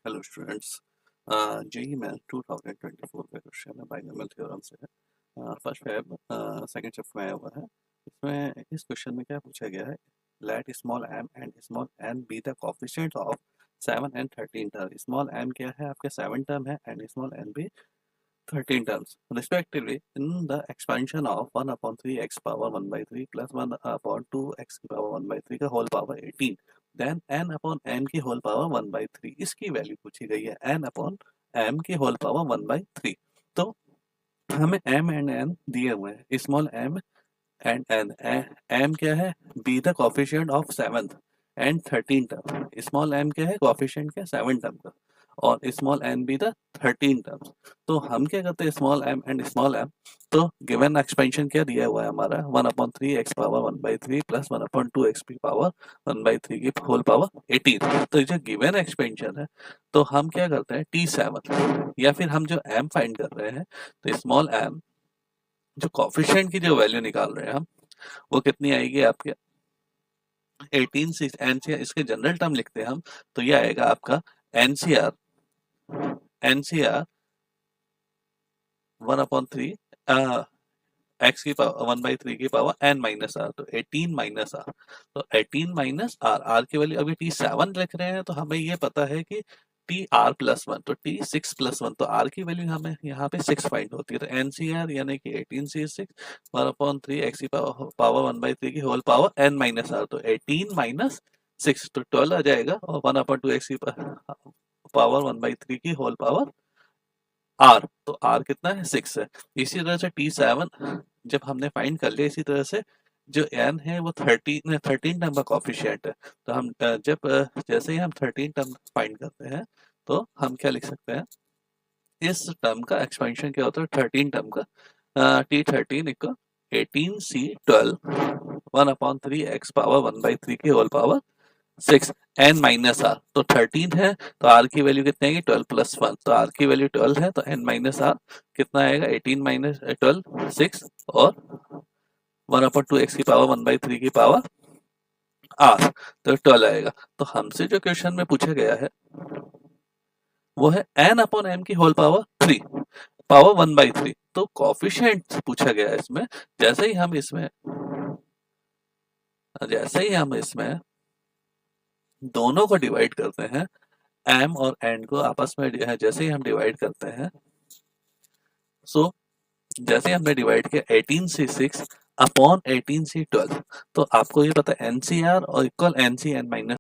Hello students. JEE math 2024 का question है, binomial theorem से है। फर्स्ट फेब सेकंड शिफ्ट में आया हुआ है। इसमें इस क्वेश्चन में क्या पूछा गया है, let small M and small N be the coefficient of 7 and 13 term. Small M क्या है, आपके 7 टर्म है, एंड स्मॉल एन भी 13 terms respectively in the expansion of 1 upon 3x power 1 by 3 plus 1 upon 2x की power 1 by 3 का whole power 18, then n upon m की whole power 1 by 3 इसकी value पूछी गई है, n upon m की whole power 1 by 3। तो हमें m एंड n दिए हुए हैं, small m and n। m क्या है, B the coefficient of 7th and 13 term. Small m क्या है, कोफिशिएंट क्या, 7 टर्म का, और small n be the 13 terms. तो हम क्या करते हैं, small m and small m। तो गिवन एक्सपेंशन क्या दिया हुआ है हमारा, 1/3 x पावर 1/3 प्लस 1/2 x की पावर 1/3 की होल पावर 18। तो ये जो गिवन एक्सपेंशन है, तो हम क्या करते हैं, t7, या फिर हम जो m फाइंड कर रहे हैं, तो स्मॉल m जो कॉफिशिएंट की जो वैल्यू निकाल रहे हैं हम, वो कितनी आएगी आपके 18 से एनसीआर, इसके जनरल टर्म लिखते हैं हम, तो ये आएगा आपका एनसीआर, एनसीआर 1/3 एक्स की पावर 1/3 की पावर एन माइनस आर, तो 18 माइनस आर। तो 18 माइनस आर, आर की वैल्यू अभी t7 लिख रहे हैं, तो हमें ये पता है कि टी आर प्लस 1, तो टी 6 प्लस 1, तो आर की वैल्यू हमें यहाँ पे 6 फाइंड होती है। तो एनसीआर यानी कि 18 से 6 1/3 एक्स की पावर 1/3 की whole power N minus R, तो 18 माइनस 6 तो 12 आ जाएगा, और 1/2 एक्स की पावर 1/3 की होल पावर आर, तो आर कितना है, 6 है। इसी तरह से t7 जब हमने फाइंड कर लिया, इसी तरह से जो n है वो 13 टर्म का कॉफिशिएंट है। तो हम जैसे ही हम 13 टर्म फाइंड करते हैं, तो हम क्या लिख सकते हैं, इस टर्म का एक्सपेंशन क्या होता है 13 टर्म का, t13 equal 18c12 1/3 x power 1/3 की whole power 6 n minus R, तो 13 है, तो r की वैल्यू कितनी आएगी, 12 प्लस 1, तो r की वैल्यू 12 है, तो n माइनस आर कितना आएगा, 18 माइनस 12 6, और 1/2 x की पावर 1/3 की पावर r, तो 12 आएगा। तो हमसे जो क्वेश्चन में पूछा गया है वो है n अपॉन m की होल पावर 3 पावर 1/3। तो कॉफिशिएंट पूछा गया है इसमें। जैसे ही हम इसमें दोनों को डिवाइड करते हैं, m और n को आपस में जैसे ही हम डिवाइड करते हैं, सो जैसे हमने डिवाइड किया 18 से 6 अपॉन 18 से 12, तो आपको ये पता है एनसीआर और इक्वल एनसी एन माइनस